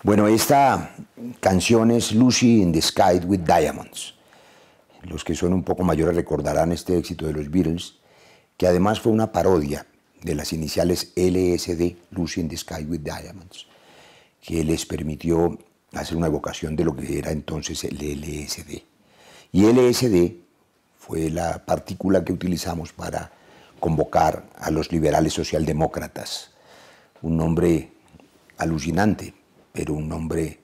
Bueno, esta canción es Lucy in the Sky with Diamonds. Los que son un poco mayores recordarán este éxito de los Beatles, que además fue una parodia de las iniciales LSD, Lucy in the Sky with Diamonds, que les permitió hacer una evocación de lo que era entonces el LSD. Y LSD fue la partícula que utilizamos para convocar a los liberales socialdemócratas. Un nombre alucinante, pero un nombre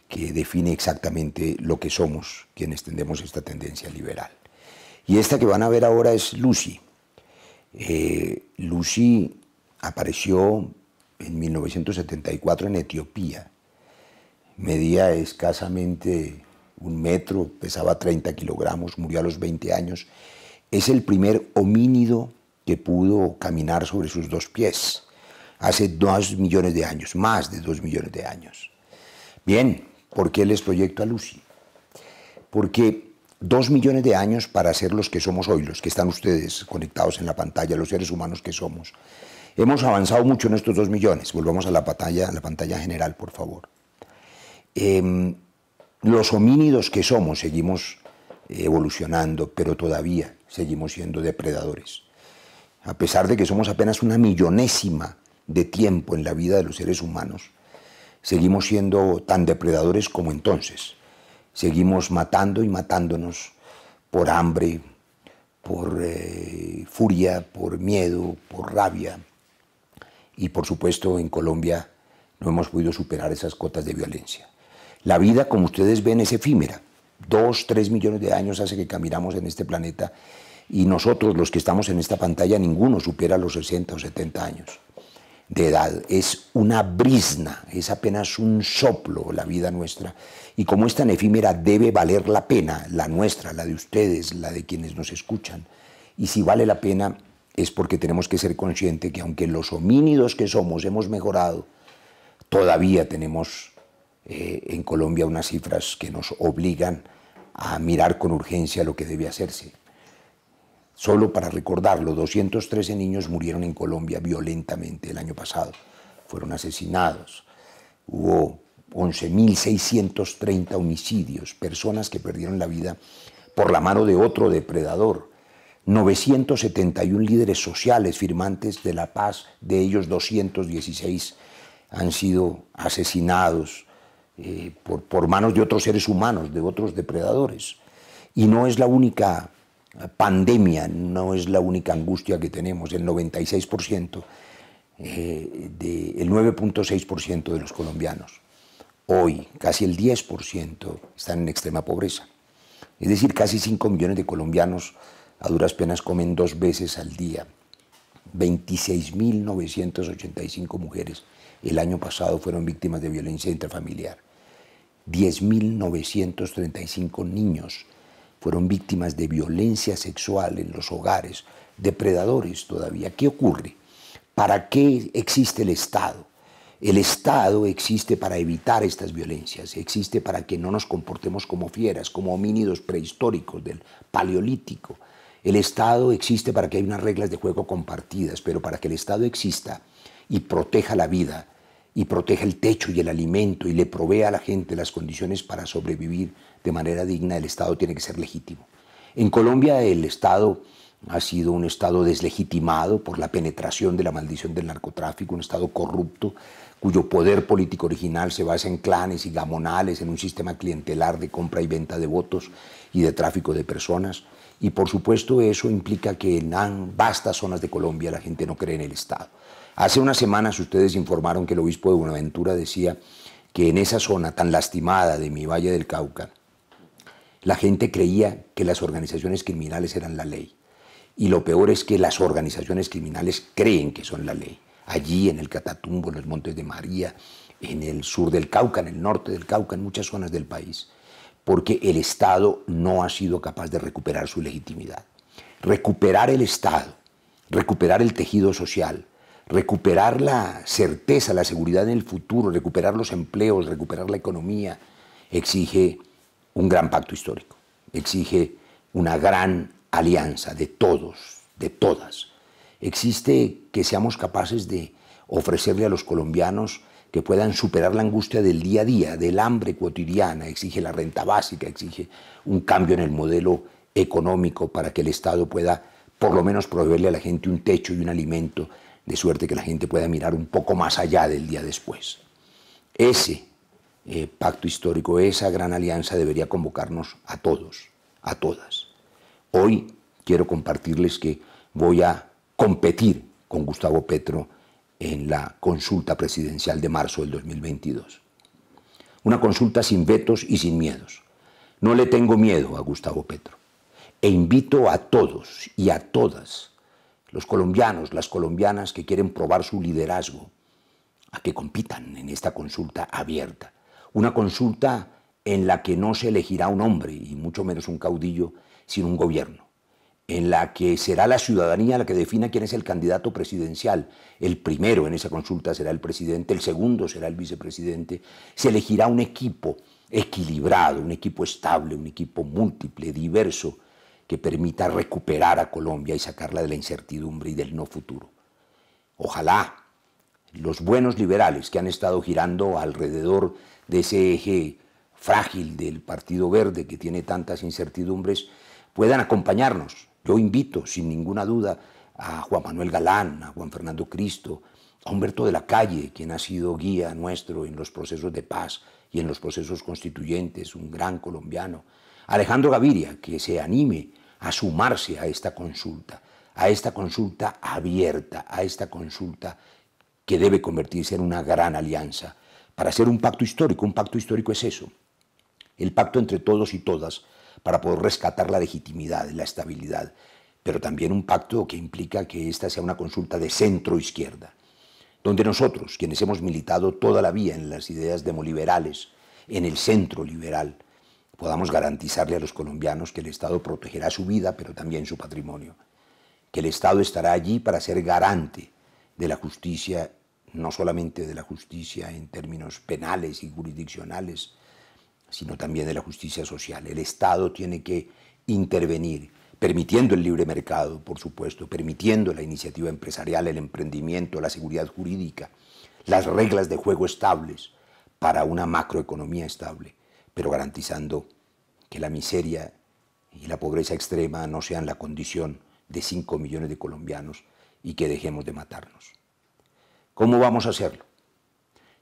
que define exactamente lo que somos quienes tendemos esta tendencia liberal. Y esta que van a ver ahora es Lucy. Lucy apareció en 1974 en Etiopía. Medía escasamente 1 metro, pesaba 30 kilogramos, murió a los 20 años. Es el primer homínido que pudo caminar sobre sus 2 pies. Hace 2 millones de años, más de 2 millones de años. Bien, ¿por qué les proyecto a Lucy? Porque 2 millones de años para ser los que somos hoy, los que están ustedes conectados en la pantalla, los seres humanos que somos. Hemos avanzado mucho en estos 2 millones. Volvamos a la pantalla general, por favor. Los homínidos que somos seguimos evolucionando, pero todavía seguimos siendo depredadores. A pesar de que somos apenas 1 millonésima de tiempo en la vida de los seres humanos, seguimos siendo tan depredadores como entonces. Seguimos matando y matándonos por hambre, por furia, por miedo, por rabia. Y por supuesto en Colombia no hemos podido superar esas cotas de violencia. La vida, como ustedes ven, es efímera. 2, 3 millones de años hace que caminamos en este planeta y nosotros, los que estamos en esta pantalla, ninguno supera los 60 o 70 años de edad. Es una brizna, es apenas un soplo la vida nuestra. Y como es tan efímera, debe valer la pena, la nuestra, la de ustedes, la de quienes nos escuchan. Y si vale la pena es porque tenemos que ser conscientes que aunque los homínidos que somos hemos mejorado, todavía tenemos en Colombia unas cifras que nos obligan a mirar con urgencia lo que debe hacerse. Solo para recordarlo, 213 niños murieron en Colombia violentamente el año pasado. Fueron asesinados. Hubo 11.630 homicidios, personas que perdieron la vida por la mano de otro depredador. 971 líderes sociales firmantes de la paz, de ellos 216 han sido asesinados por manos de otros seres humanos, de otros depredadores. Y no es la única pandemia, no es la única angustia que tenemos. El 96%, el 9.6% de los colombianos, hoy casi el 10% están en extrema pobreza. Es decir, casi 5 millones de colombianos a duras penas comen 2 veces al día. 26.985 mujeres el año pasado fueron víctimas de violencia intrafamiliar. 10.935 niños fueron víctimas de violencia sexual en los hogares, depredadores todavía. ¿Qué ocurre? ¿Para qué existe el Estado? El Estado existe para evitar estas violencias, existe para que no nos comportemos como fieras, como homínidos prehistóricos del Paleolítico. El Estado existe para que haya unas reglas de juego compartidas, pero para que el Estado exista y proteja la vida, y proteja el techo y el alimento y le provea a la gente las condiciones para sobrevivir de manera digna, el Estado tiene que ser legítimo. En Colombia el Estado ha sido un Estado deslegitimado por la penetración de la maldición del narcotráfico, un Estado corrupto cuyo poder político original se basa en clanes y gamonales, en un sistema clientelar de compra y venta de votos y de tráfico de personas. Y por supuesto eso implica que en vastas zonas de Colombia la gente no cree en el Estado. Hace unas semanas ustedes informaron que el obispo de Buenaventura decía que en esa zona tan lastimada de mi Valle del Cauca, la gente creía que las organizaciones criminales eran la ley. Y lo peor es que las organizaciones criminales creen que son la ley. Allí en el Catatumbo, en los Montes de María, en el sur del Cauca, en el norte del Cauca, en muchas zonas del país. Porque el Estado no ha sido capaz de recuperar su legitimidad. Recuperar el Estado, recuperar el tejido social, recuperar la certeza, la seguridad en el futuro, recuperar los empleos, recuperar la economía, exige un gran pacto histórico, exige una gran alianza de todos, de todas. Existe que seamos capaces de ofrecerle a los colombianos que puedan superar la angustia del día a día, del hambre cotidiana, exige la renta básica, exige un cambio en el modelo económico para que el Estado pueda por lo menos proveerle a la gente un techo y un alimento, de suerte que la gente pueda mirar un poco más allá del día después. Ese pacto histórico, esa gran alianza debería convocarnos a todos, a todas. Hoy quiero compartirles que voy a competir con Gustavo Petro en la consulta presidencial de marzo del 2022. Una consulta sin vetos y sin miedos. No le tengo miedo a Gustavo Petro. E invito a todos y a todas, los colombianos, las colombianas que quieren probar su liderazgo, a que compitan en esta consulta abierta. Una consulta en la que no se elegirá un hombre, y mucho menos un caudillo, sino un gobierno. En la que será la ciudadanía la que defina quién es el candidato presidencial. El primero en esa consulta será el presidente, el segundo será el vicepresidente. Se elegirá un equipo equilibrado, un equipo estable, un equipo múltiple, diverso, que permita recuperar a Colombia y sacarla de la incertidumbre y del no futuro. Ojalá los buenos liberales que han estado girando alrededor de ese eje frágil del Partido Verde que tiene tantas incertidumbres puedan acompañarnos. Yo invito, sin ninguna duda, a Juan Manuel Galán, a Juan Fernando Cristo, a Humberto de la Calle, quien ha sido guía nuestro en los procesos de paz y en los procesos constituyentes, un gran colombiano, a Alejandro Gaviria, que se anime a sumarse a esta consulta abierta, a esta consulta que debe convertirse en una gran alianza para hacer un pacto histórico. Un pacto histórico es eso, el pacto entre todos y todas, para poder rescatar la legitimidad, la estabilidad, pero también un pacto que implica que esta sea una consulta de centro-izquierda, donde nosotros, quienes hemos militado toda la vida en las ideas demoliberales, en el centro liberal, podamos garantizarle a los colombianos que el Estado protegerá su vida, pero también su patrimonio, que el Estado estará allí para ser garante de la justicia, no solamente de la justicia en términos penales y jurisdiccionales, sino también de la justicia social. El Estado tiene que intervenir, permitiendo el libre mercado, por supuesto, permitiendo la iniciativa empresarial, el emprendimiento, la seguridad jurídica, las reglas de juego estables para una macroeconomía estable, pero garantizando que la miseria y la pobreza extrema no sean la condición de 5 millones de colombianos y que dejemos de matarnos. ¿Cómo vamos a hacerlo?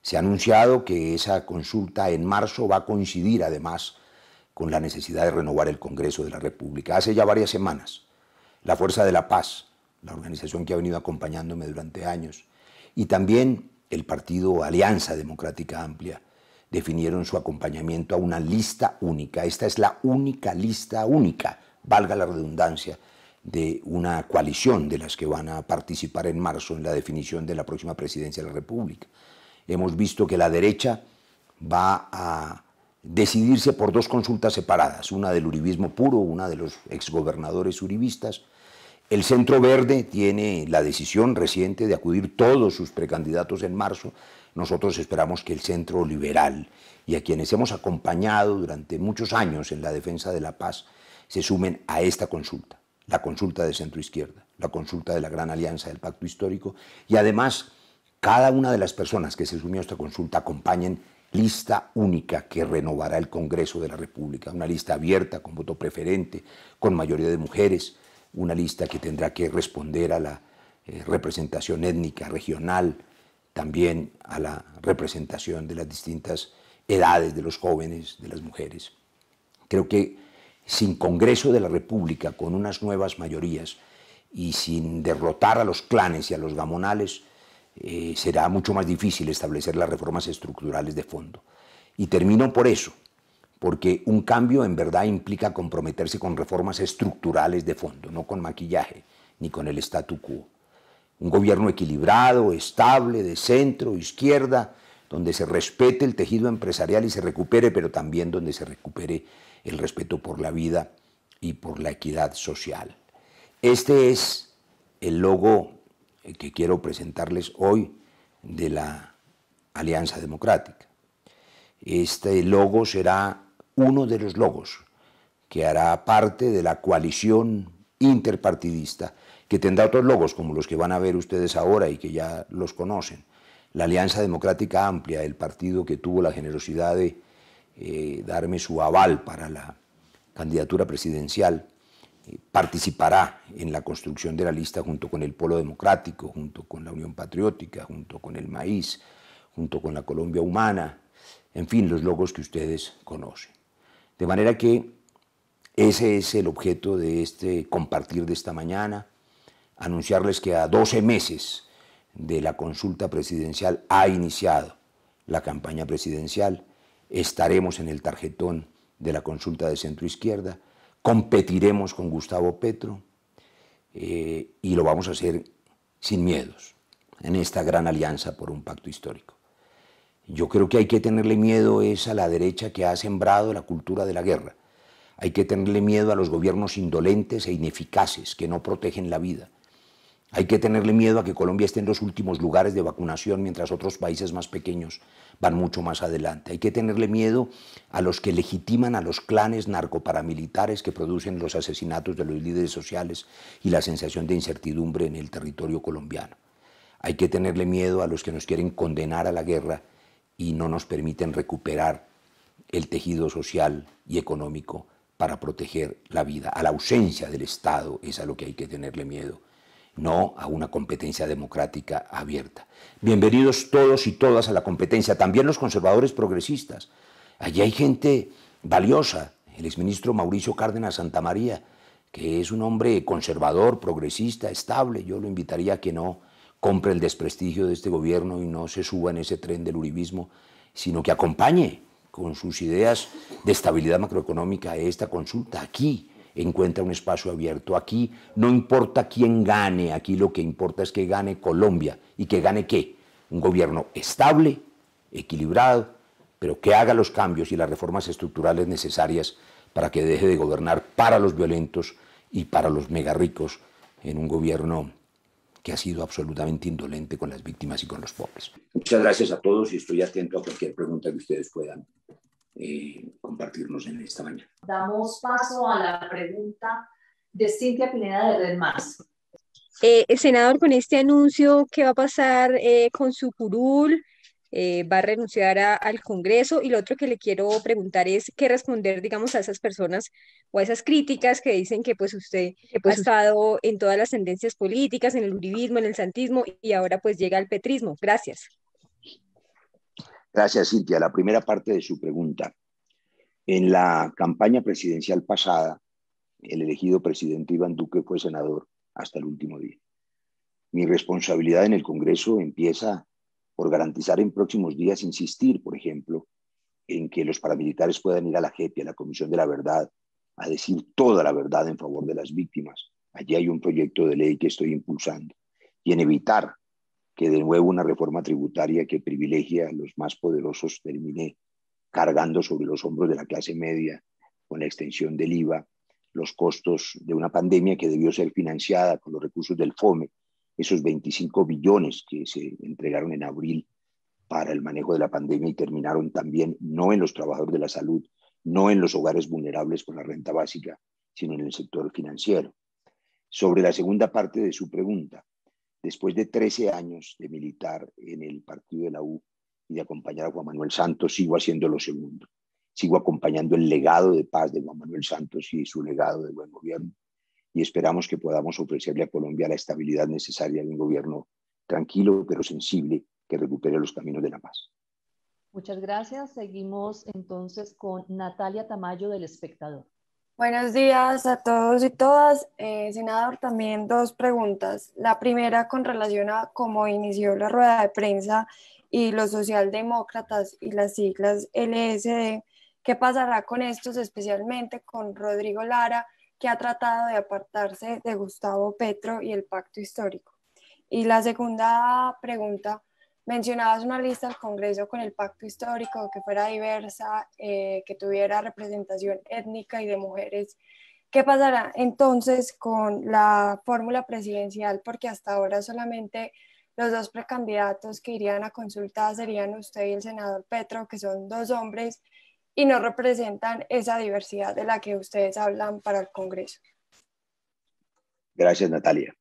Se ha anunciado que esa consulta en marzo va a coincidir además con la necesidad de renovar el Congreso de la República. Hace ya varias semanas, la Fuerza de la Paz, la organización que ha venido acompañándome durante años, y también el partido Alianza Democrática Amplia, definieron su acompañamiento a una lista única. Esta es la única lista única, valga la redundancia, de una coalición de las que van a participar en marzo en la definición de la próxima presidencia de la República. Hemos visto que la derecha va a decidirse por dos consultas separadas, una del uribismo puro, una de los exgobernadores uribistas. El Centro Verde tiene la decisión reciente de acudir todos sus precandidatos en marzo. Nosotros esperamos que el Centro Liberal y a quienes hemos acompañado durante muchos años en la defensa de la paz se sumen a esta consulta, la consulta de centro-izquierda, la consulta de la gran alianza del pacto histórico, y además cada una de las personas que se sumió a esta consulta acompañen lista única que renovará el Congreso de la República, una lista abierta, con voto preferente, con mayoría de mujeres, una lista que tendrá que responder a la representación étnica, regional, también a la representación de las distintas edades de los jóvenes, de las mujeres. Creo que sin Congreso de la República, con unas nuevas mayorías y sin derrotar a los clanes y a los gamonales, será mucho más difícil establecer las reformas estructurales de fondo. Y termino por eso, porque un cambio en verdad implica comprometerse con reformas estructurales de fondo, no con maquillaje ni con el statu quo. Un gobierno equilibrado, estable, de centro, izquierda, donde se respete el tejido empresarial y se recupere, pero también donde se recupere el respeto por la vida y por la equidad social. Este es el logo que quiero presentarles hoy de la Alianza Democrática. Este logo será uno de los logos que hará parte de la coalición interpartidista, que tendrá otros logos como los que van a ver ustedes ahora y que ya los conocen, La Alianza Democrática Amplia, el partido que tuvo la generosidad de darme su aval para la candidatura presidencial, participará en la construcción de la lista junto con el Polo Democrático, junto con la Unión Patriótica, junto con el Maíz, junto con la Colombia Humana, en fin, los logos que ustedes conocen. De manera que ese es el objeto de este compartir de esta mañana, anunciarles que a 12 meses de la consulta presidencial ha iniciado la campaña presidencial, estaremos en el tarjetón de la consulta de centro-izquierda, competiremos con Gustavo Petro y lo vamos a hacer sin miedos en esta gran alianza por un pacto histórico. Yo creo que hay que tenerle miedo es a la derecha que ha sembrado la cultura de la guerra. Hay que tenerle miedo a los gobiernos indolentes e ineficaces que no protegen la vida. Hay que tenerle miedo a que Colombia esté en los últimos lugares de vacunación mientras otros países más pequeños van mucho más adelante. Hay que tenerle miedo a los que legitiman a los clanes narcoparamilitares que producen los asesinatos de los líderes sociales y la sensación de incertidumbre en el territorio colombiano. Hay que tenerle miedo a los que nos quieren condenar a la guerra y no nos permiten recuperar el tejido social y económico para proteger la vida. A la ausencia del Estado es a lo que hay que tenerle miedo, no a una competencia democrática abierta. Bienvenidos todos y todas a la competencia, también los conservadores progresistas. Allí hay gente valiosa, el exministro Mauricio Cárdenas Santamaría, que es un hombre conservador, progresista, estable. Yo lo invitaría a que no compre el desprestigio de este gobierno y no se suba en ese tren del uribismo, sino que acompañe con sus ideas de estabilidad macroeconómica esta consulta. Aquí encuentra un espacio abierto. Aquí no importa quién gane, aquí lo que importa es que gane Colombia. ¿Y que gane qué? Un gobierno estable, equilibrado, pero que haga los cambios y las reformas estructurales necesarias para que deje de gobernar para los violentos y para los megarricos en un gobierno que ha sido absolutamente indolente con las víctimas y con los pobres. Muchas gracias a todos y estoy atento a cualquier pregunta que ustedes puedan compartirnos en esta mañana. Damos paso a la pregunta de Cintia Pineda de Red Más. Senador, con este anuncio, ¿qué va a pasar con su curul? ¿Va a renunciar al Congreso? Y lo otro que le quiero preguntar es qué responder, digamos, a esas personas o a esas críticas que dicen que pues usted ha estado en todas las tendencias políticas, en el uribismo, en el santismo y ahora pues llega al petrismo. Gracias. Gracias, Cintia. La primera parte de su pregunta. En la campaña presidencial pasada, el elegido presidente Iván Duque fue senador hasta el último día. Mi responsabilidad en el Congreso empieza por garantizar en próximos días, insistir, por ejemplo, en que los paramilitares puedan ir a la JEP, a la Comisión de la Verdad, a decir toda la verdad en favor de las víctimas. Allí hay un proyecto de ley que estoy impulsando. Y en evitar que de nuevo una reforma tributaria que privilegia a los más poderosos termine cargando sobre los hombros de la clase media con la extensión del IVA, los costos de una pandemia que debió ser financiada con los recursos del FOME, esos 25 billones que se entregaron en abril para el manejo de la pandemia y terminaron también no en los trabajadores de la salud, no en los hogares vulnerables con la renta básica, sino en el sector financiero. Sobre la segunda parte de su pregunta, después de 13 años de militar en el partido de la U y de acompañar a Juan Manuel Santos, sigo haciendo lo segundo. Sigo acompañando el legado de paz de Juan Manuel Santos y su legado de buen gobierno. Y esperamos que podamos ofrecerle a Colombia la estabilidad necesaria de un gobierno tranquilo pero sensible que recupere los caminos de la paz. Muchas gracias. Seguimos entonces con Natalia Tamayo del Espectador. Buenos días a todos y todas. Senador, también dos preguntas. La primera con relación a cómo inició la rueda de prensa y los socialdemócratas y las siglas LSD. ¿Qué pasará con estos, especialmente con Rodrigo Lara, que ha tratado de apartarse de Gustavo Petro y el pacto histórico? Y la segunda pregunta, mencionabas una lista del Congreso con el pacto histórico que fuera diversa, que tuviera representación étnica y de mujeres. ¿Qué pasará entonces con la fórmula presidencial? Porque hasta ahora solamente los dos precandidatos que irían a consulta serían usted y el senador Petro, que son dos hombres y no representan esa diversidad de la que ustedes hablan para el Congreso. Gracias, Natalia.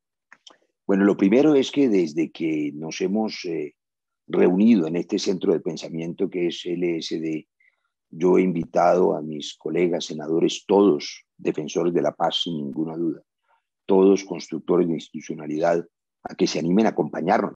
Bueno, lo primero es que desde que nos hemos reunido en este centro de pensamiento que es LSD, yo he invitado a mis colegas senadores, todos defensores de la paz sin ninguna duda, todos constructores de institucionalidad, a que se animen a acompañarnos,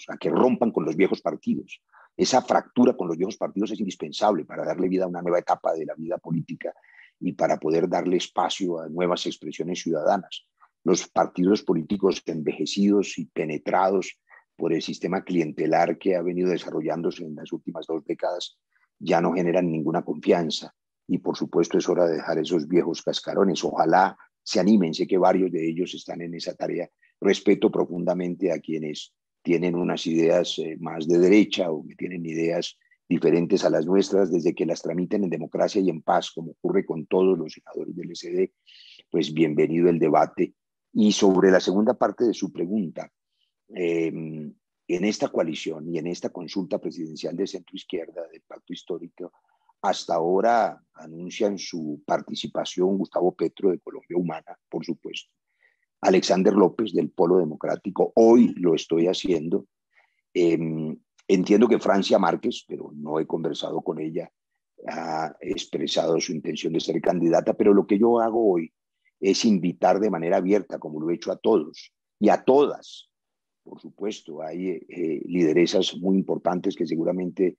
a que rompan con los viejos partidos. Esa fractura con los viejos partidos es indispensable para darle vida a una nueva etapa de la vida política y para poder darle espacio a nuevas expresiones ciudadanas. Los partidos políticos envejecidos y penetrados por el sistema clientelar que ha venido desarrollándose en las últimas 2 décadas ya no generan ninguna confianza y por supuesto es hora de dejar esos viejos cascarones. Ojalá se animen, sé que varios de ellos están en esa tarea. Respeto profundamente a quienes tienen unas ideas más de derecha o que tienen ideas diferentes a las nuestras, desde que las tramiten en democracia y en paz, como ocurre con todos los senadores del SD, pues bienvenido el debate. Y sobre la segunda parte de su pregunta, en esta coalición y en esta consulta presidencial de centro-izquierda del Pacto Histórico, hasta ahora anuncian su participación Gustavo Petro de Colombia Humana, por supuesto, Alexander López del Polo Democrático, hoy lo estoy haciendo. Entiendo que Francia Márquez, pero no he conversado con ella, ha expresado su intención de ser candidata, pero lo que yo hago hoy es invitar de manera abierta, como lo he hecho a todos y a todas. Por supuesto, hay lideresas muy importantes que seguramente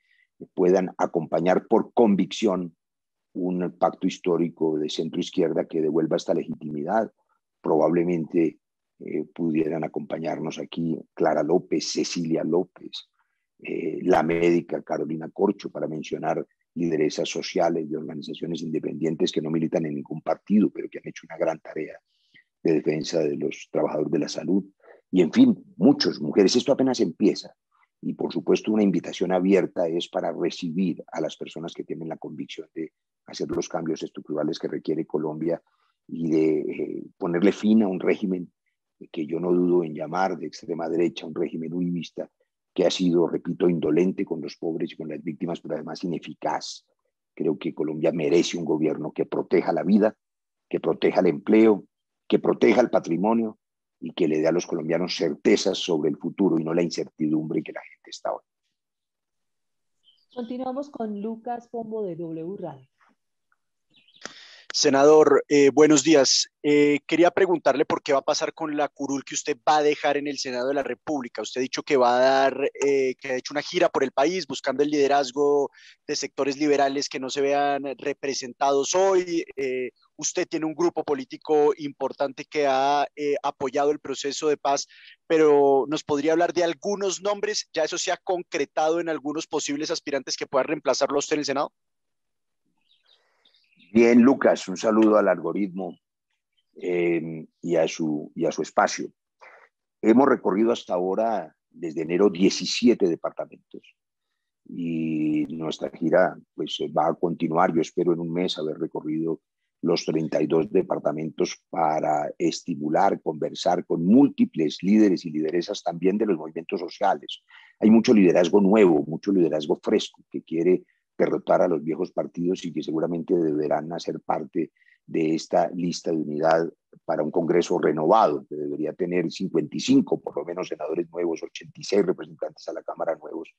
puedan acompañar por convicción un pacto histórico de centro-izquierda que devuelva esta legitimidad. Probablemente pudieran acompañarnos aquí Clara López, Cecilia López, la médica Carolina Corcho, para mencionar lideresas sociales de organizaciones independientes que no militan en ningún partido, pero que han hecho una gran tarea de defensa de los trabajadores de la salud. Y en fin, muchas mujeres. Esto apenas empieza. Y por supuesto una invitación abierta es para recibir a las personas que tienen la convicción de hacer los cambios estructurales que requiere Colombia y de ponerle fin a un régimen que yo no dudo en llamar de extrema derecha, un régimen uribista que ha sido, repito, indolente con los pobres y con las víctimas, pero además ineficaz. Creo que Colombia merece un gobierno que proteja la vida, que proteja el empleo, que proteja el patrimonio y que le dé a los colombianos certezas sobre el futuro y no la incertidumbre en que la gente está hoy. Continuamos con Lucas Pombo de W Radio. Senador, buenos días. Quería preguntarle por qué va a pasar con la curul que usted va a dejar en el Senado de la República. Usted ha dicho que va a dar, que ha hecho una gira por el país buscando el liderazgo de sectores liberales que no se vean representados hoy. Usted tiene un grupo político importante que ha apoyado el proceso de paz, pero ¿nos podría hablar de algunos nombres? ¿Ya eso se ha concretado en algunos posibles aspirantes que puedan reemplazarlo a usted en el Senado? Bien, Lucas, un saludo al algoritmo y a su espacio. Hemos recorrido hasta ahora, desde enero, 17 departamentos y nuestra gira pues, va a continuar. Yo espero en un mes haber recorrido los 32 departamentos para estimular, conversar con múltiples líderes y lideresas también de los movimientos sociales. Hay mucho liderazgo nuevo, mucho liderazgo fresco que quiere derrotar a los viejos partidos y que seguramente deberán hacer parte de esta lista de unidad para un Congreso renovado, que debería tener 55, por lo menos, senadores nuevos, 86 representantes a la Cámara nuevos,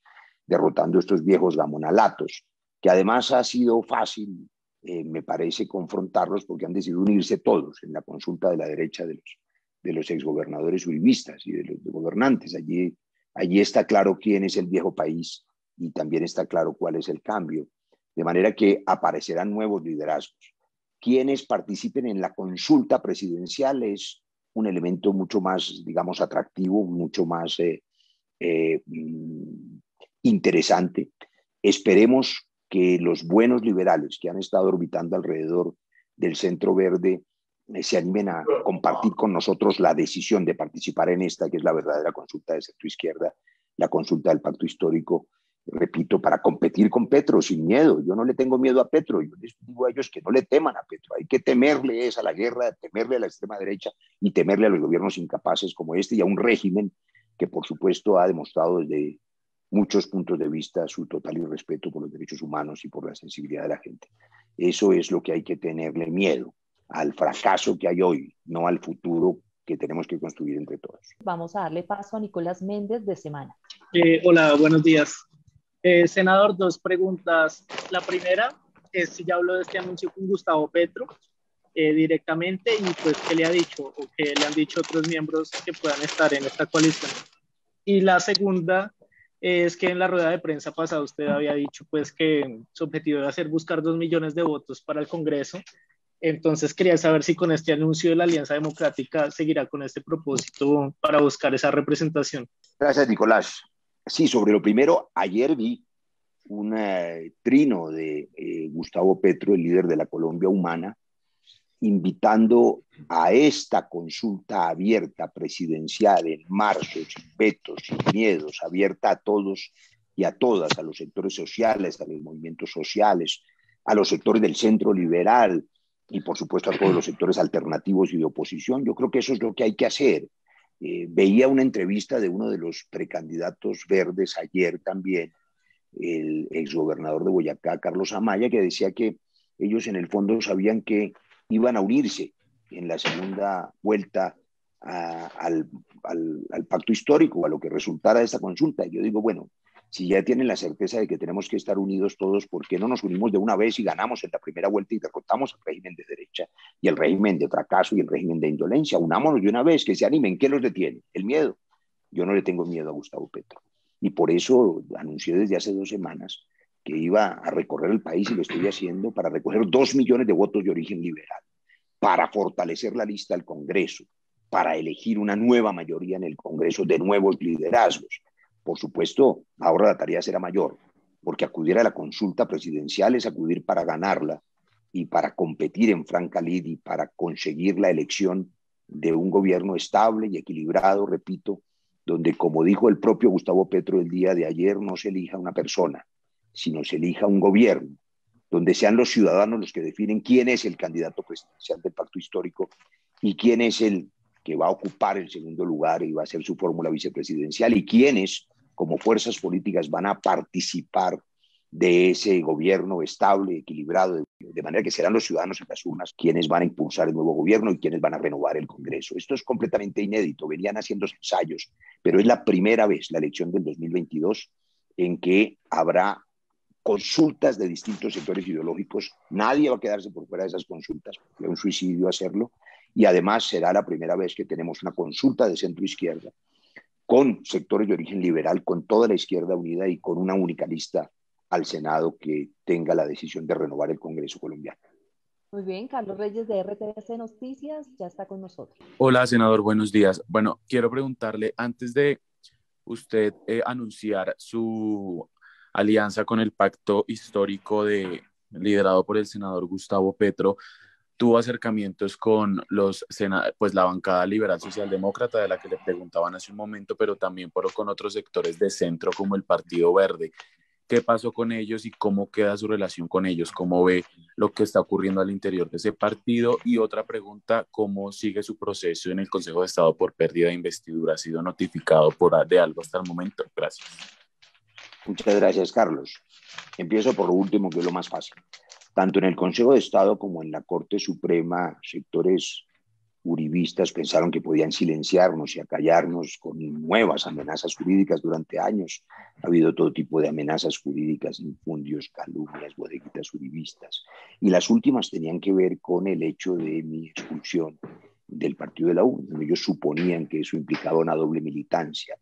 derrotando estos viejos gamonalatos, que además ha sido fácil, me parece, confrontarlos porque han decidido unirse todos en la consulta de la derecha de los exgobernadores uribistas y de los gobernantes. Allí está claro quién es el viejo país y también está claro cuál es el cambio, de manera que aparecerán nuevos liderazgos. Quienes participen en la consulta presidencial es un elemento mucho más, digamos, atractivo, mucho más interesante. Esperemos que los buenos liberales que han estado orbitando alrededor del Centro Verde se animen a compartir con nosotros la decisión de participar en esta, que es la verdadera consulta de centro-izquierda, la consulta del Pacto Histórico, repito, para competir con Petro sin miedo. Yo no le tengo miedo a Petro, yo les digo a ellos que no le teman a Petro, hay que temerle a la guerra, temerle a la extrema derecha y temerle a los gobiernos incapaces como este y a un régimen que por supuesto ha demostrado desde muchos puntos de vista su total irrespeto por los derechos humanos y por la sensibilidad de la gente. Eso es lo que hay que tenerle miedo, al fracaso que hay hoy, no al futuro que tenemos que construir entre todos. Vamos a darle paso a Nicolás Méndez de Semana. Hola, buenos días. Senador, dos preguntas. La primera es si ya habló de este anuncio con Gustavo Petro directamente y pues qué le ha dicho o qué le han dicho otros miembros que puedan estar en esta coalición. Y la segunda es que en la rueda de prensa pasada usted había dicho pues que su objetivo iba a ser buscar 2 millones de votos para el Congreso. Entonces quería saber si con este anuncio de la Alianza Democrática seguirá con este propósito para buscar esa representación. Gracias, Nicolás. Sí, sobre lo primero, ayer vi un trino de Gustavo Petro, el líder de la Colombia Humana, invitando a esta consulta abierta presidencial en marzo, sin vetos, sin miedos, abierta a todos y a todas, a los sectores sociales, a los movimientos sociales, a los sectores del centro liberal y por supuesto a todos los sectores alternativos y de oposición. Yo creo que eso es lo que hay que hacer. Veía una entrevista de uno de los precandidatos verdes ayer también, el exgobernador de Boyacá, Carlos Amaya, que decía que ellos en el fondo sabían que iban a unirse en la segunda vuelta al pacto histórico, a lo que resultara de esta consulta. Y yo digo, bueno, si ya tienen la certeza de que tenemos que estar unidos todos, ¿por qué no nos unimos de una vez y ganamos en la primera vuelta y derrotamos al régimen de derecha y el régimen de fracaso y el régimen de indolencia? Unámonos de una vez, que se animen. ¿Qué los detiene? El miedo. Yo no le tengo miedo a Gustavo Petro. Y por eso anuncié desde hace 2 semanas que iba a recorrer el país y lo estoy haciendo para recoger 2 millones de votos de origen liberal, para fortalecer la lista del Congreso, para elegir una nueva mayoría en el Congreso de nuevos liderazgos. Por supuesto, ahora la tarea será mayor, porque acudir a la consulta presidencial es acudir para ganarla y para competir en franca lid y para conseguir la elección de un gobierno estable y equilibrado, repito, donde, como dijo el propio Gustavo Petro el día de ayer, no se elija una persona, sino se elija un gobierno, donde sean los ciudadanos los que definen quién es el candidato presidencial del pacto histórico y quién es el que va a ocupar el segundo lugar y va a ser su fórmula vicepresidencial y quiénes, como fuerzas políticas, van a participar de ese gobierno estable, equilibrado, de manera que serán los ciudadanos en las urnas quienes van a impulsar el nuevo gobierno y quienes van a renovar el Congreso. Esto es completamente inédito, venían haciendo ensayos, pero es la primera vez, la elección del 2022, en que habrá consultas de distintos sectores ideológicos. Nadie va a quedarse por fuera de esas consultas, porque es un suicidio hacerlo, y además será la primera vez que tenemos una consulta de centro-izquierda con sectores de origen liberal, con toda la izquierda unida y con una única lista al Senado que tenga la decisión de renovar el Congreso colombiano. Muy bien, Carlos Reyes de RTC Noticias ya está con nosotros. Hola, senador, buenos días. Bueno, quiero preguntarle, antes de usted anunciar su alianza con el pacto histórico liderado por el senador Gustavo Petro, tuvo acercamientos con pues la bancada liberal socialdemócrata de la que le preguntaban hace un momento, pero también con otros sectores de centro como el Partido Verde. ¿Qué pasó con ellos y cómo queda su relación con ellos? ¿Cómo ve lo que está ocurriendo al interior de ese partido? Y otra pregunta, ¿cómo sigue su proceso en el Consejo de Estado por pérdida de investidura? ¿Ha sido notificado de algo hasta el momento? Gracias. Muchas gracias, Carlos. Empiezo por lo último, que es lo más fácil. Tanto en el Consejo de Estado como en la Corte Suprema, sectores uribistas pensaron que podían silenciarnos y acallarnos con nuevas amenazas jurídicas durante años. Ha habido todo tipo de amenazas jurídicas, infundios, calumnias, bodeguitas uribistas. Y las últimas tenían que ver con el hecho de mi expulsión del partido de la U. Ellos suponían que eso implicaba una doble militancia.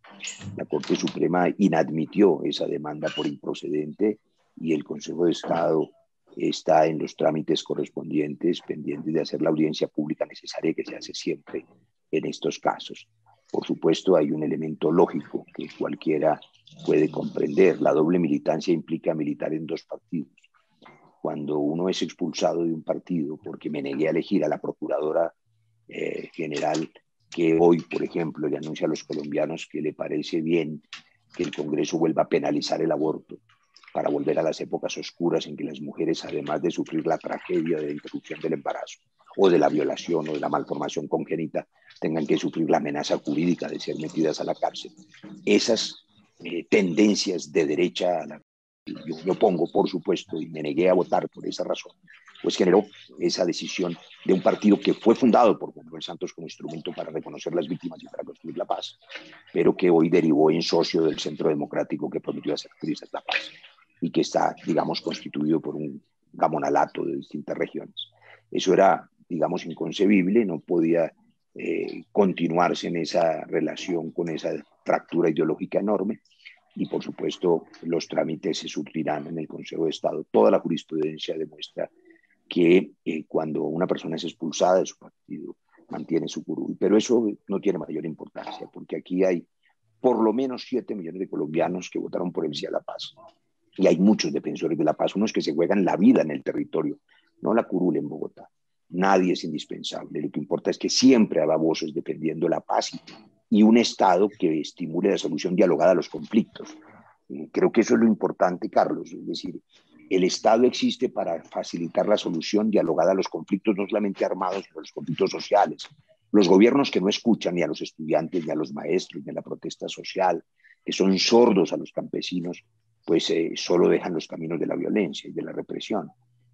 La Corte Suprema inadmitió esa demanda por improcedente y el Consejo de Estado está en los trámites correspondientes, pendientes de hacer la audiencia pública necesaria que se hace siempre en estos casos. Por supuesto, hay un elemento lógico que cualquiera puede comprender. La doble militancia implica militar en 2 partidos. Cuando uno es expulsado de un partido porque me negué a elegir a la procuradora general que hoy, por ejemplo, le anuncia a los colombianos que le parece bien que el Congreso vuelva a penalizar el aborto, para volver a las épocas oscuras en que las mujeres, además de sufrir la tragedia de la interrupción del embarazo o de la violación o de la malformación congénita, tengan que sufrir la amenaza jurídica de ser metidas a la cárcel. Esas tendencias de derecha, yo pongo, por supuesto, y me negué a votar por esa razón, pues generó esa decisión de un partido que fue fundado por Juan Manuel Santos como instrumento para reconocer las víctimas y para construir la paz, pero que hoy derivó en socio del Centro Democrático que prometió hacer trizas la paz y que está, digamos, constituido por un gamonalato de distintas regiones. Eso era, digamos, inconcebible, no podía continuarse en esa relación con esa fractura ideológica enorme. Y por supuesto los trámites se surtirán en el Consejo de Estado. Toda la jurisprudencia demuestra que cuando una persona es expulsada de su partido mantiene su curul, pero eso no tiene mayor importancia porque aquí hay por lo menos 7 millones de colombianos que votaron por el sí a la paz y hay muchos defensores de la paz, unos que se juegan la vida en el territorio, no la curul en Bogotá. Nadie es indispensable, lo que importa es que siempre habrá voces defendiendo la paz y un Estado que estimule la solución dialogada a los conflictos. Creo que eso es lo importante, Carlos, es decir, el Estado existe para facilitar la solución dialogada a los conflictos, no solamente armados, sino a los conflictos sociales. Los gobiernos que no escuchan ni a los estudiantes, ni a los maestros, ni a la protesta social, que son sordos a los campesinos, pues solo dejan los caminos de la violencia y de la represión.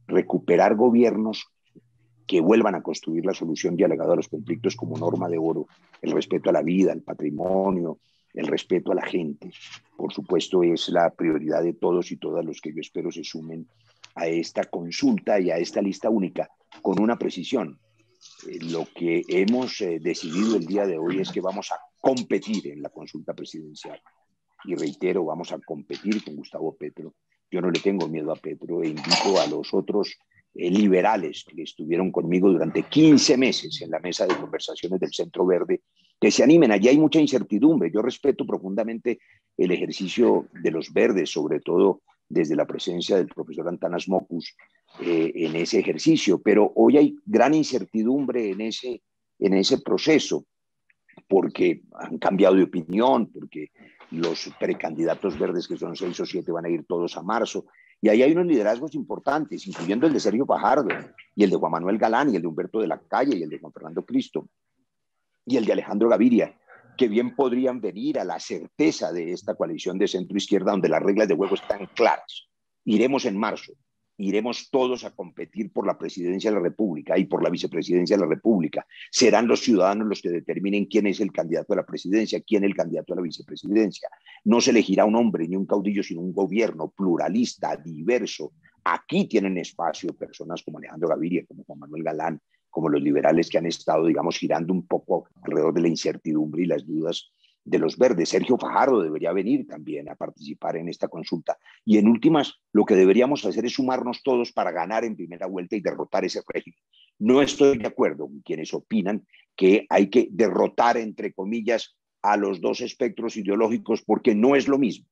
Recuperar gobiernos que vuelvan a construir la solución dialogada a los conflictos como norma de oro, el respeto a la vida, al patrimonio, el respeto a la gente. Por supuesto, es la prioridad de todos y todas los que yo espero se sumen a esta consulta y a esta lista única, con una precisión. Lo que hemos decidido el día de hoy es que vamos a competir en la consulta presidencial. Y reitero, vamos a competir con Gustavo Petro. Yo no le tengo miedo a Petro e invito a los otros liberales que estuvieron conmigo durante 15 meses en la mesa de conversaciones del Centro Verde, que se animen. Allí hay mucha incertidumbre. Yo respeto profundamente el ejercicio de los verdes, sobre todo desde la presencia del profesor Antanas Mocus en ese ejercicio, pero hoy hay gran incertidumbre en ese proceso, porque han cambiado de opinión, porque los precandidatos verdes, que son 6 o 7, van a ir todos a marzo. Y ahí hay unos liderazgos importantes, incluyendo el de Sergio Fajardo, y el de Juan Manuel Galán, y el de Humberto de la Calle, y el de Juan Fernando Cristo, y el de Alejandro Gaviria, que bien podrían venir a la certeza de esta coalición de centro-izquierda, donde las reglas de juego están claras. Iremos en marzo, iremos todos a competir por la presidencia de la República y por la vicepresidencia de la República. Serán los ciudadanos los que determinen quién es el candidato a la presidencia, quién es el candidato a la vicepresidencia. No se elegirá un hombre ni un caudillo, sino un gobierno pluralista, diverso. Aquí tienen espacio personas como Alejandro Gaviria, como Juan Manuel Galán, como los liberales que han estado, digamos, girando un poco alrededor de la incertidumbre y las dudas de los verdes. Sergio Fajardo debería venir también a participar en esta consulta. Y en últimas, lo que deberíamos hacer es sumarnos todos para ganar en primera vuelta y derrotar ese régimen. No estoy de acuerdo con quienes opinan que hay que derrotar, entre comillas, a los dos espectros ideológicos, porque no es lo mismo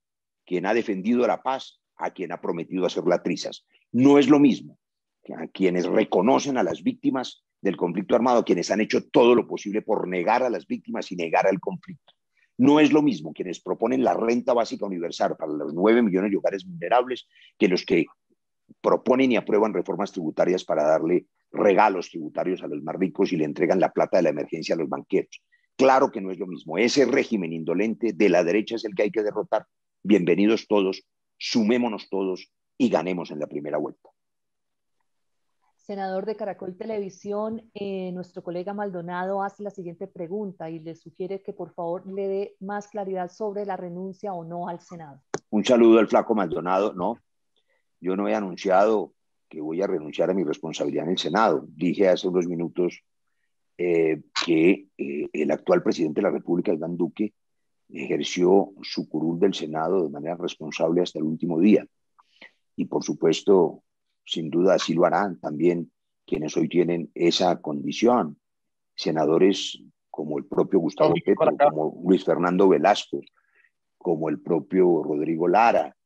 quien ha defendido la paz a quien ha prometido hacerla trizas. No es lo mismo que a quienes reconocen a las víctimas del conflicto armado, quienes han hecho todo lo posible por negar a las víctimas y negar al conflicto. No es lo mismo quienes proponen la renta básica universal para los 9 millones de hogares vulnerables que los que proponen y aprueban reformas tributarias para darle regalos tributarios a los más ricos y le entregan la plata de la emergencia a los banqueros. Claro que no es lo mismo. Ese régimen indolente de la derecha es el que hay que derrotar. Bienvenidos todos, sumémonos todos y ganemos en la primera vuelta. Senador de Caracol Televisión, nuestro colega Maldonado hace la siguiente pregunta y le sugiere que por favor le dé más claridad sobre la renuncia o no al Senado. Un saludo al flaco Maldonado. No, yo no he anunciado que voy a renunciar a mi responsabilidad en el Senado. Dije hace unos minutos que el actual presidente de la República, Iván Duque, ejerció su curul del Senado de manera responsable hasta el último día. Y por supuesto, sin duda así lo harán también quienes hoy tienen esa condición. Senadores como el propio Gustavo Petro, como Luis Fernando Velasco, como el propio Rodrigo Lara,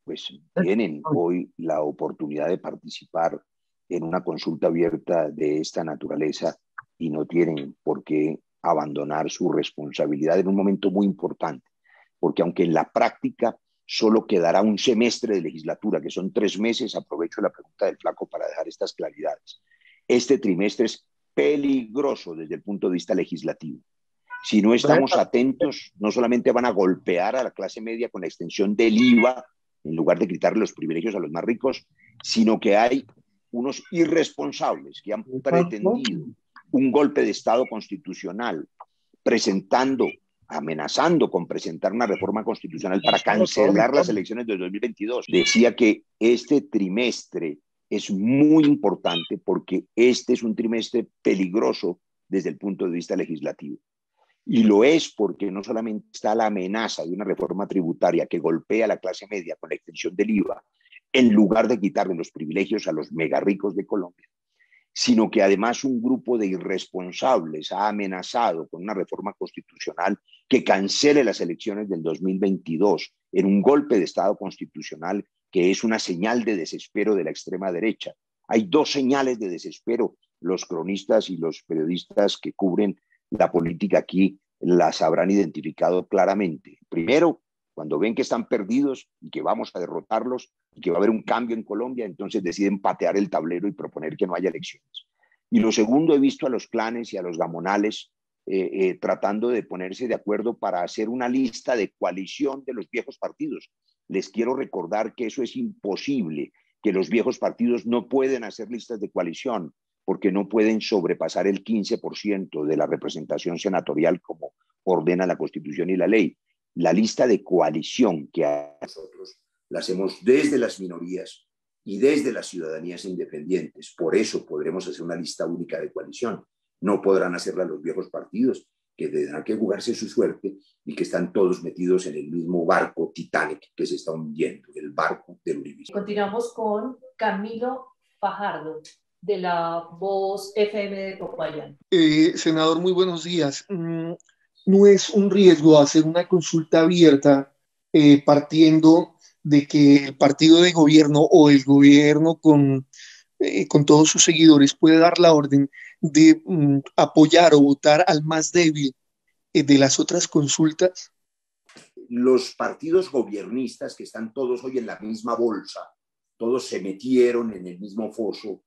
pues tienen hoy la oportunidad de participar en una consulta abierta de esta naturaleza y no tienen por qué abandonar su responsabilidad en un momento muy importante, porque aunque en la práctica solo quedará un semestre de legislatura, que son 3 meses, aprovecho la pregunta del flaco para dejar estas claridades. Este trimestre es peligroso desde el punto de vista legislativo. Si no estamos atentos, no solamente van a golpear a la clase media con la extensión del IVA, en lugar de quitarle los privilegios a los más ricos, sino que hay unos irresponsables que han pretendido un golpe de Estado constitucional, amenazando con presentar una reforma constitucional para cancelar las elecciones de 2022. Decía que este trimestre es muy importante porque este es un trimestre peligroso desde el punto de vista legislativo. Y lo es porque no solamente está la amenaza de una reforma tributaria que golpea a la clase media con la extensión del IVA, en lugar de quitarle los privilegios a los mega ricos de Colombia, sino que además un grupo de irresponsables ha amenazado con una reforma constitucional que cancele las elecciones del 2022 en un golpe de Estado constitucional que es una señal de desespero de la extrema derecha. Hay dos señales de desespero. Los cronistas y los periodistas que cubren la política aquí las habrán identificado claramente. Primero, cuando ven que están perdidos y que vamos a derrotarlos y que va a haber un cambio en Colombia, entonces deciden patear el tablero y proponer que no haya elecciones. Y lo segundo, he visto a los clanes y a los gamonales tratando de ponerse de acuerdo para hacer una lista de coalición de los viejos partidos. Les quiero recordar que eso es imposible, que los viejos partidos no pueden hacer listas de coalición porque no pueden sobrepasar el 15% de la representación senatorial como ordena la Constitución y la ley. La lista de coalición que nosotros la hacemos desde las minorías y desde las ciudadanías independientes. Por eso podremos hacer una lista única de coalición. No podrán hacerla los viejos partidos, que tendrán que jugarse su suerte y que están todos metidos en el mismo barco Titanic que se está hundiendo, el barco del uribismo. Continuamos con Camilo Fajardo, de la Voz FM de Popayán. Senador, muy buenos días. No es un riesgo hacer una consulta abierta partiendo de que el partido de gobierno o el gobierno con todos sus seguidores puede dar la orden de apoyar o votar al más débil de las otras consultas? Los partidos gobiernistas, que están todos hoy en la misma bolsa, todos se metieron en el mismo foso,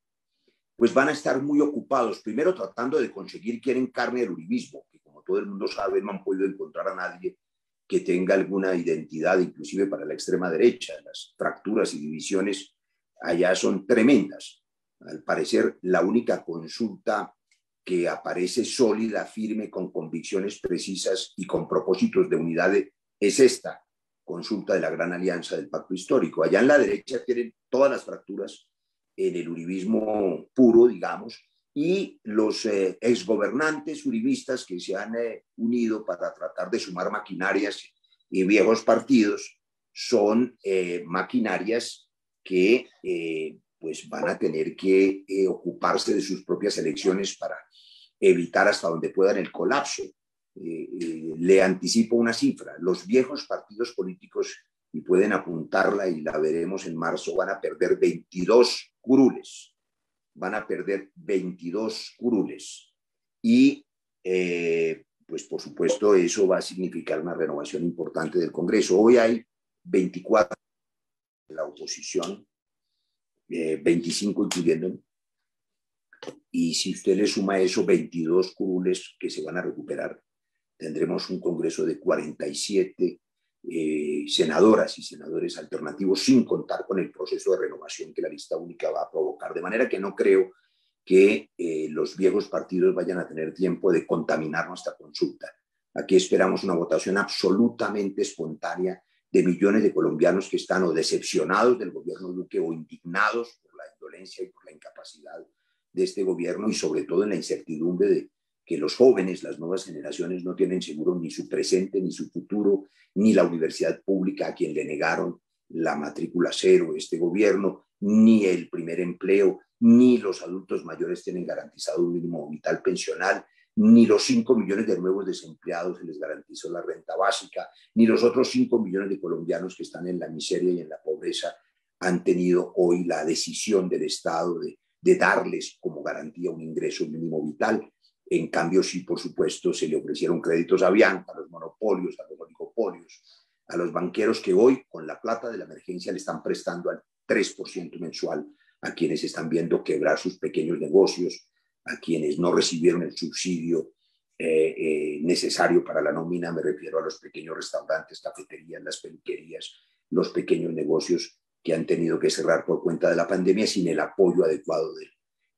pues van a estar muy ocupados, primero tratando de conseguir quién encarne el uribismo, que como todo el mundo sabe no han podido encontrar a nadie que tenga alguna identidad, inclusive para la extrema derecha. Las fracturas y divisiones allá son tremendas. Al parecer, la única consulta que aparece sólida, firme, con convicciones precisas y con propósitos de unidad es esta consulta de la Gran Alianza del Pacto Histórico. Allá en la derecha tienen todas las fracturas en el uribismo puro, digamos, y los exgobernantes uribistas que se han unido para tratar de sumar maquinarias y viejos partidos son maquinarias que pues van a tener que ocuparse de sus propias elecciones para evitar hasta donde puedan el colapso. Le anticipo una cifra: los viejos partidos políticos, y pueden apuntarla y la veremos en marzo, van a perder 22 curules. Van a perder 22 curules. Y pues por supuesto eso va a significar una renovación importante del Congreso. Hoy hay 24 de la oposición, 25 incluyéndome. Y si usted le suma eso, 22 curules que se van a recuperar, tendremos un Congreso de 47 senadoras y senadores alternativos, sin contar con el proceso de renovación que la lista única va a provocar. De manera que no creo que los viejos partidos vayan a tener tiempo de contaminar nuestra consulta. Aquí esperamos una votación absolutamente espontánea de millones de colombianos que están o decepcionados del gobierno Duque o indignados por la indolencia y por la incapacidad de este gobierno, y sobre todo en la incertidumbre de que los jóvenes, las nuevas generaciones, no tienen seguro ni su presente, ni su futuro, ni la universidad pública a quien le negaron la matrícula cero este gobierno, ni el primer empleo, ni los adultos mayores tienen garantizado un mínimo vital pensional, ni los 5 millones de nuevos desempleados se les garantizó la renta básica, ni los otros 5 millones de colombianos que están en la miseria y en la pobreza han tenido hoy la decisión del Estado de darles como garantía un ingreso mínimo vital. En cambio, sí, por supuesto, se le ofrecieron créditos a Bianca, a los monopolios, a los oligopolios, a los banqueros que hoy, con la plata de la emergencia, le están prestando al 3% mensual a quienes están viendo quebrar sus pequeños negocios, a quienes no recibieron el subsidio necesario para la nómina. Me refiero a los pequeños restaurantes, cafeterías, las peluquerías, los pequeños negocios que han tenido que cerrar por cuenta de la pandemia sin el apoyo adecuado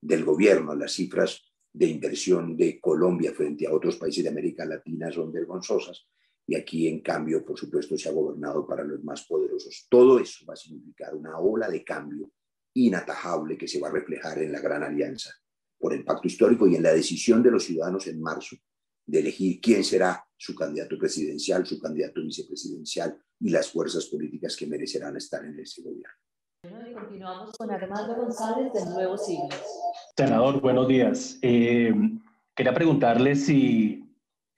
del gobierno. Las cifras de inversión de Colombia frente a otros países de América Latina son vergonzosas, y aquí, en cambio, por supuesto, se ha gobernado para los más poderosos. Todo eso va a significar una ola de cambio inatajable que se va a reflejar en la Gran Alianza por el Pacto Histórico y en la decisión de los ciudadanos en marzo de elegir quién será su candidato presidencial, su candidato vicepresidencial y las fuerzas políticas que merecerán estar en ese gobierno. Bueno, y continuamos con Armando González del Nuevo Siglo. Senador, buenos días. Quería preguntarle si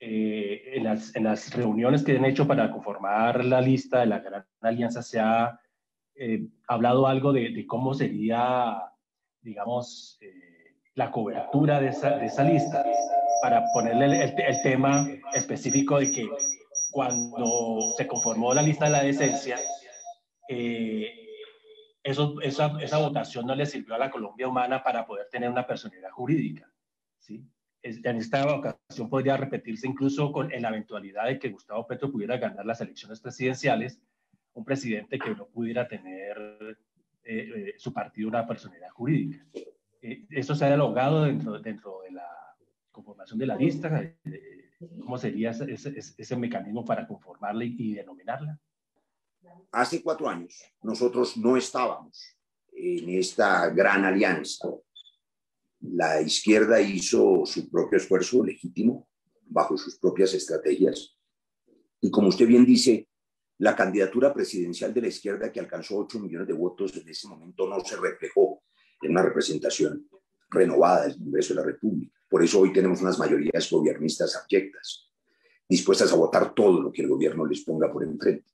en las reuniones que han hecho para conformar la lista de la Gran Alianza se ha hablado algo de cómo sería, digamos, la cobertura de esa lista, para ponerle el tema específico de que cuando se conformó la lista de la decencia, esa votación no le sirvió a la Colombia humana para poder tener una personalidad jurídica, ¿sí? En esta ocasión podría repetirse incluso en la eventualidad de que Gustavo Petro pudiera ganar las elecciones presidenciales, un presidente que no pudiera tener su partido una personalidad jurídica. ¿Eso se ha dialogado dentro de la conformación de la lista? ¿Cómo sería ese mecanismo para conformarla y denominarla? Hace 4 años nosotros no estábamos en esta gran alianza. La izquierda hizo su propio esfuerzo legítimo bajo sus propias estrategias. Y como usted bien dice, la candidatura presidencial de la izquierda, que alcanzó 8 millones de votos en ese momento, no se reflejó en una representación renovada del Congreso de la República. Por eso hoy tenemos unas mayorías gobiernistas abyectas, dispuestas a votar todo lo que el gobierno les ponga por enfrente.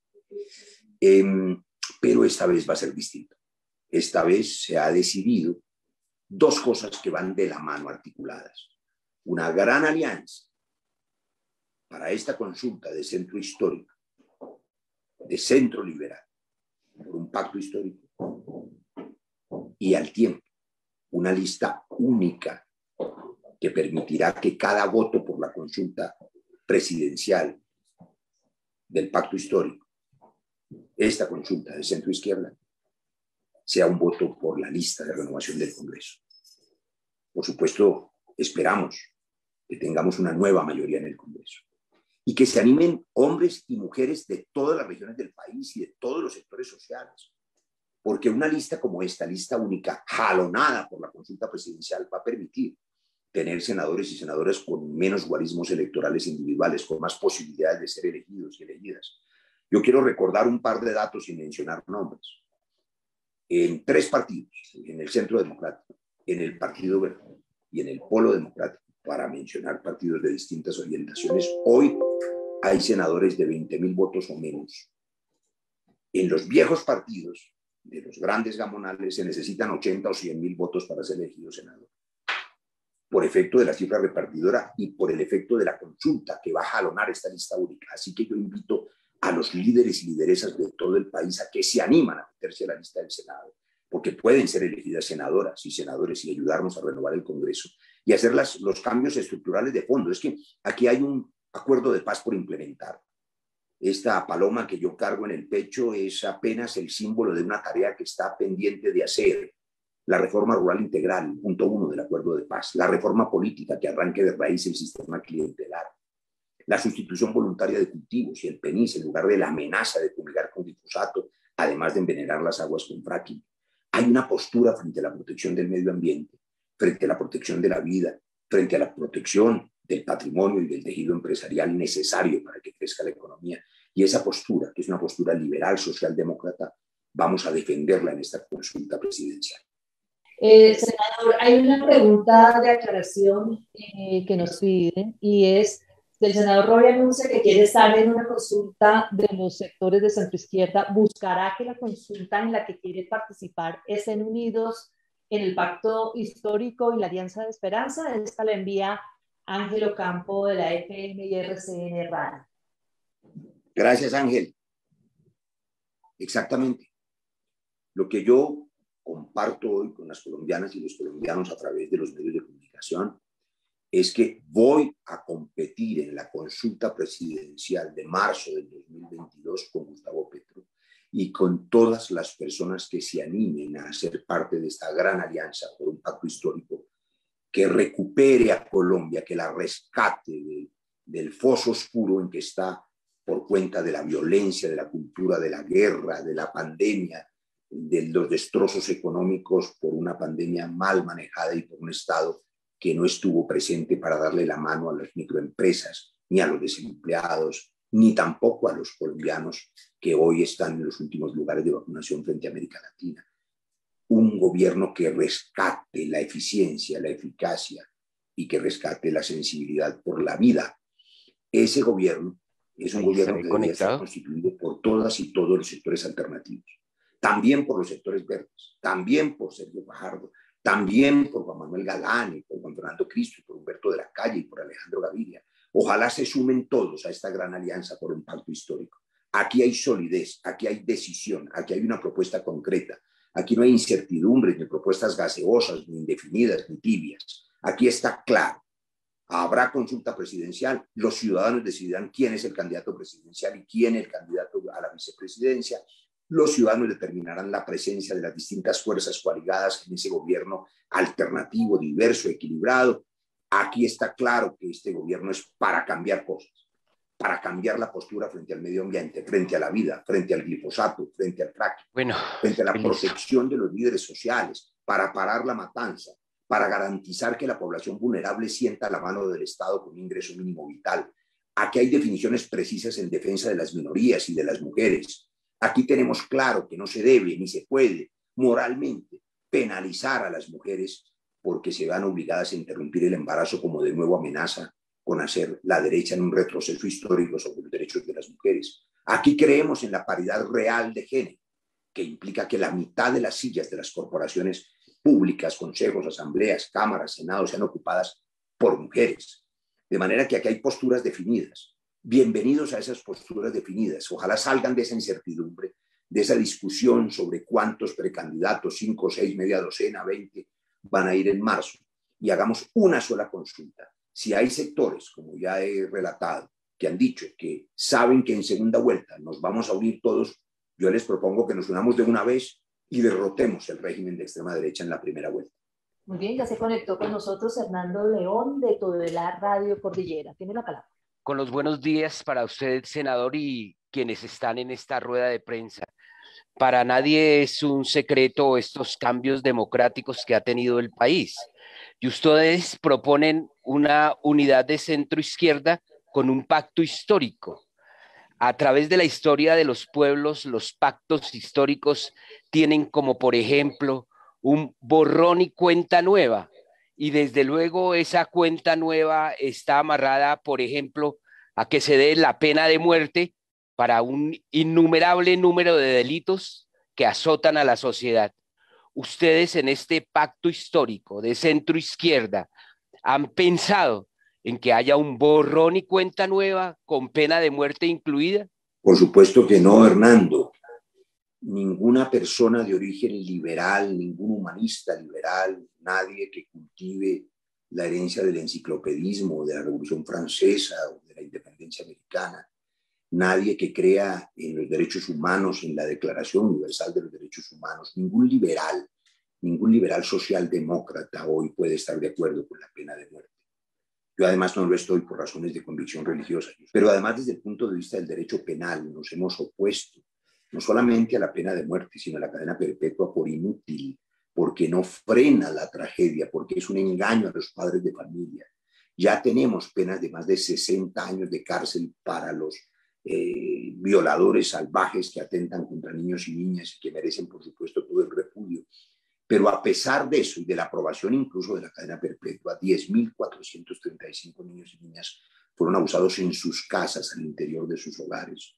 Pero esta vez va a ser distinto. Esta vez se ha decidido 2 cosas que van de la mano articuladas. Una gran alianza para esta consulta de centro histórico, de centro liberal, por un pacto histórico, y al tiempo una lista única que permitirá que cada voto por la consulta presidencial del pacto histórico, esta consulta de centro izquierda, sea un voto por la lista de renovación del Congreso. Por supuesto, esperamos que tengamos una nueva mayoría en el Congreso y que se animen hombres y mujeres de todas las regiones del país y de todos los sectores sociales, porque una lista como esta, lista única, jalonada por la consulta presidencial, va a permitir tener senadores y senadoras con menos guarismos electorales individuales, con más posibilidades de ser elegidos y elegidas. Yo quiero recordar un par de datos sin mencionar nombres. En 3 partidos, en el Centro Democrático, en el Partido Verde y en el Polo Democrático, para mencionar partidos de distintas orientaciones, hoy hay senadores de 20.000 votos o menos. En los viejos partidos de los grandes gamonales se necesitan 80 o 100.000 votos para ser elegido senador, por efecto de la cifra repartidora y por el efecto de la consulta que va a jalonar esta lista única. Así que yo invito a los líderes y lideresas de todo el país a que se animan a meterse a la lista del Senado, porque pueden ser elegidas senadoras y senadores y ayudarnos a renovar el Congreso y hacer los cambios estructurales de fondo. Es que aquí hay un acuerdo de paz por implementar. Esta paloma que yo cargo en el pecho es apenas el símbolo de una tarea que está pendiente de hacer. La reforma rural integral, punto 1 del acuerdo de paz. La reforma política que arranque de raíz el sistema clientelar. La sustitución voluntaria de cultivos y el PENIS en lugar de la amenaza de fumigar con glifosato, además de envenenar las aguas con fracking. Hay una postura frente a la protección del medio ambiente, frente a la protección de la vida, frente a la protección del patrimonio y del tejido empresarial necesario para que crezca la economía. Y esa postura, que es una postura liberal, socialdemócrata, vamos a defenderla en esta consulta presidencial. Senador, hay una pregunta de aclaración que nos piden, y es: el senador Roy anuncia que quiere estar en una consulta de los sectores de centroizquierda. ¿Buscará que la consulta en la que quiere participar estén unidos en el pacto histórico y la Alianza de Esperanza? Esta la envía Ángel Ocampo de la FM y RCN Radio. Gracias, Ángel. Exactamente. Lo que yo comparto hoy con las colombianas y los colombianos a través de los medios de comunicación es que voy a competir en la consulta presidencial de marzo del 2022 con Gustavo Petro y con todas las personas que se animen a ser parte de esta gran alianza por un pacto histórico que recupere a Colombia, que la rescate del foso oscuro en que está por cuenta de la violencia, de la cultura, de la guerra, de la pandemia, de los destrozos económicos por una pandemia mal manejada y por un Estado que no estuvo presente para darle la mano a las microempresas, ni a los desempleados, ni tampoco a los colombianos que hoy están en los últimos lugares de vacunación frente a América Latina. Un gobierno que rescate la eficiencia, la eficacia y que rescate la sensibilidad por la vida. Ese gobierno es un gobierno que debería estar constituido por todas y todos los sectores alternativos. También por los sectores verdes, también por Sergio Fajardo, también por Juan Manuel Galán y por Juan Fernando Cristo, y por Humberto de la Calle y por Alejandro Gaviria. Ojalá se sumen todos a esta gran alianza por un pacto histórico. Aquí hay solidez, aquí hay decisión, aquí hay una propuesta concreta. Aquí no hay incertidumbres, ni propuestas gaseosas, ni indefinidas, ni tibias. Aquí está claro. Habrá consulta presidencial, los ciudadanos decidirán quién es el candidato presidencial y quién es el candidato a la vicepresidencia. Los ciudadanos determinarán la presencia de las distintas fuerzas coaligadas en ese gobierno alternativo, diverso, equilibrado. Aquí está claro que este gobierno es para cambiar cosas, para cambiar la postura frente al medio ambiente, frente a la vida, frente al glifosato, frente al fracking, frente a la protección de los líderes sociales, para parar la matanza, para garantizar que la población vulnerable sienta la mano del Estado con un ingreso mínimo vital. Aquí hay definiciones precisas en defensa de las minorías y de las mujeres. Aquí tenemos claro que no se debe ni se puede moralmente penalizar a las mujeres porque se van obligadas a interrumpir el embarazo como de nuevo amenaza con hacer la derecha en un retroceso histórico sobre los derechos de las mujeres. Aquí creemos en la paridad real de género, que implica que la mitad de las sillas de las corporaciones públicas, consejos, asambleas, cámaras, senados sean ocupadas por mujeres. De manera que aquí hay posturas definidas. Bienvenidos a esas posturas definidas. Ojalá salgan de esa incertidumbre, de esa discusión sobre cuántos precandidatos, 5, 6, media docena, 20, van a ir en marzo y hagamos una sola consulta. Si hay sectores, como ya he relatado, que han dicho que saben que en segunda vuelta nos vamos a unir todos, yo les propongo que nos unamos de una vez y derrotemos el régimen de extrema derecha en la primera vuelta. Muy bien, ya se conectó con nosotros Hernando León de Todelar Radio Cordillera. Tiene la palabra. Con los buenos días para usted, senador, y quienes están en esta rueda de prensa. Para nadie es un secreto estos cambios democráticos que ha tenido el país. Y ustedes proponen una unidad de centro-izquierda con un pacto histórico. A través de la historia de los pueblos, los pactos históricos tienen como, por ejemplo, un borrón y cuenta nueva. Y desde luego esa cuenta nueva está amarrada, por ejemplo, a que se dé la pena de muerte para un innumerable número de delitos que azotan a la sociedad. Ustedes en este pacto histórico de centro izquierda han pensado en que haya un borrón y cuenta nueva con pena de muerte incluida. Por supuesto que no, Hernando. Ninguna persona de origen liberal, ningún humanista liberal, nadie que cultive la herencia del enciclopedismo, de la Revolución Francesa o de la independencia americana, nadie que crea en los derechos humanos, en la Declaración Universal de los Derechos Humanos, ningún liberal socialdemócrata hoy puede estar de acuerdo con la pena de muerte. Yo además no lo estoy por razones de convicción religiosa, pero además desde el punto de vista del derecho penal nos hemos opuesto no solamente a la pena de muerte, sino a la cadena perpetua por inútil, porque no frena la tragedia, porque es un engaño a los padres de familia. Ya tenemos penas de más de 60 años de cárcel para los violadores salvajes que atentan contra niños y niñas y que merecen, por supuesto, todo el repudio. Pero a pesar de eso y de la aprobación incluso de la cadena perpetua, 10.435 niños y niñas fueron abusados en sus casas, al interior de sus hogares.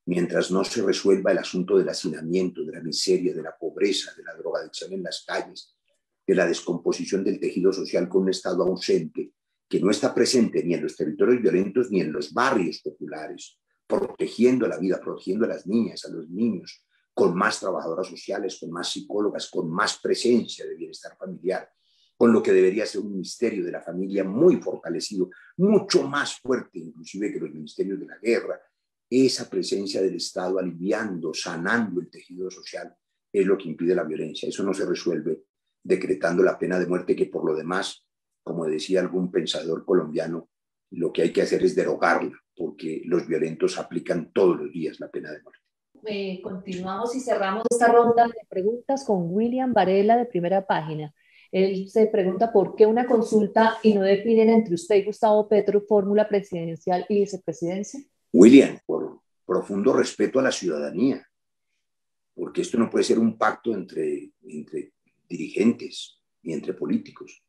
Mientras no se resuelva el asunto del hacinamiento, de la miseria, de la pobreza, de la drogadicción en las calles, de la descomposición del tejido social con un Estado ausente, que no está presente ni en los territorios violentos ni en los barrios populares, protegiendo la vida, protegiendo a las niñas, a los niños, con más trabajadoras sociales, con más psicólogas, con más presencia de bienestar familiar, con lo que debería ser un ministerio de la familia muy fortalecido, mucho más fuerte inclusive que los ministerios de la guerra, esa presencia del Estado aliviando, sanando el tejido social, es lo que impide la violencia. Eso no se resuelve decretando la pena de muerte, que por lo demás, como decía algún pensador colombiano, lo que hay que hacer es derogarla, porque los violentos aplican todos los días la pena de muerte. Continuamos y cerramos esta ronda de preguntas con William Varela de Primera Página. Él se pregunta por qué una consulta y no definen entre usted y Gustavo Petro fórmula presidencial y vicepresidencia. William, por profundo respeto a la ciudadanía, porque esto no puede ser un pacto entre dirigentes y entre políticos,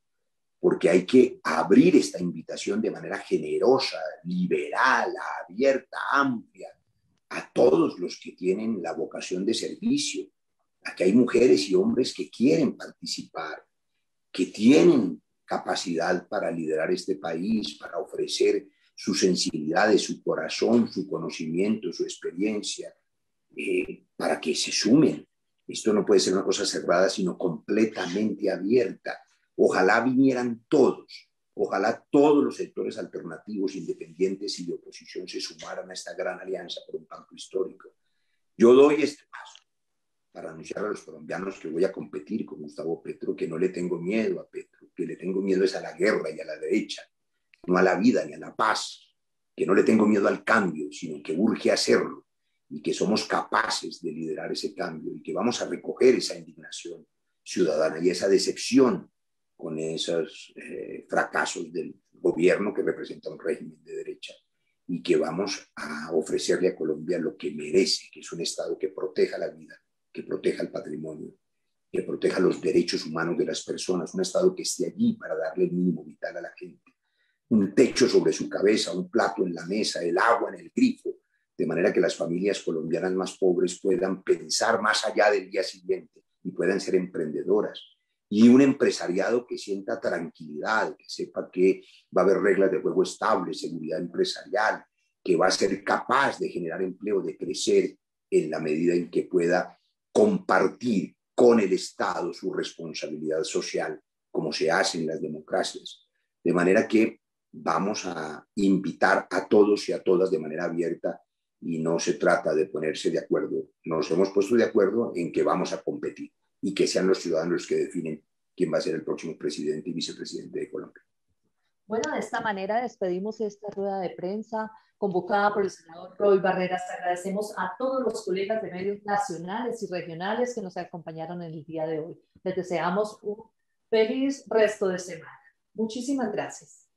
porque hay que abrir esta invitación de manera generosa, liberal, abierta, amplia, a todos los que tienen la vocación de servicio. Aquí hay mujeres y hombres que quieren participar, que tienen capacidad para liderar este país, para ofrecer su sensibilidad, su corazón, su conocimiento, su experiencia, para que se sumen. Esto no puede ser una cosa cerrada, sino completamente abierta. Ojalá vinieran todos, ojalá todos los sectores alternativos, independientes y de oposición se sumaran a esta gran alianza por un pacto histórico. Yo doy este paso para anunciar a los colombianos que voy a competir con Gustavo Petro, que no le tengo miedo a Petro, que le tengo miedo es a la guerra y a la derecha, no a la vida ni a la paz, que no le tengo miedo al cambio, sino que urge hacerlo y que somos capaces de liderar ese cambio y que vamos a recoger esa indignación ciudadana y esa decepción con esos fracasos del gobierno que representa un régimen de derecha, y que vamos a ofrecerle a Colombia lo que merece, que es un Estado que proteja la vida, que proteja el patrimonio, que proteja los derechos humanos de las personas, un Estado que esté allí para darle el mínimo vital a la gente, un techo sobre su cabeza, un plato en la mesa, el agua en el grifo, de manera que las familias colombianas más pobres puedan pensar más allá del día siguiente y puedan ser emprendedoras. Y un empresariado que sienta tranquilidad, que sepa que va a haber reglas de juego estables, seguridad empresarial, que va a ser capaz de generar empleo, de crecer en la medida en que pueda compartir con el Estado su responsabilidad social, como se hace en las democracias. De manera que vamos a invitar a todos y a todas de manera abierta, y no se trata de ponerse de acuerdo. Nos hemos puesto de acuerdo en que vamos a competir y que sean los ciudadanos los que definen quién va a ser el próximo presidente y vicepresidente de Colombia. Bueno, de esta manera despedimos esta rueda de prensa convocada por el senador Roy Barreras. Agradecemos a todos los colegas de medios nacionales y regionales que nos acompañaron en el día de hoy. Les deseamos un feliz resto de semana. Muchísimas gracias.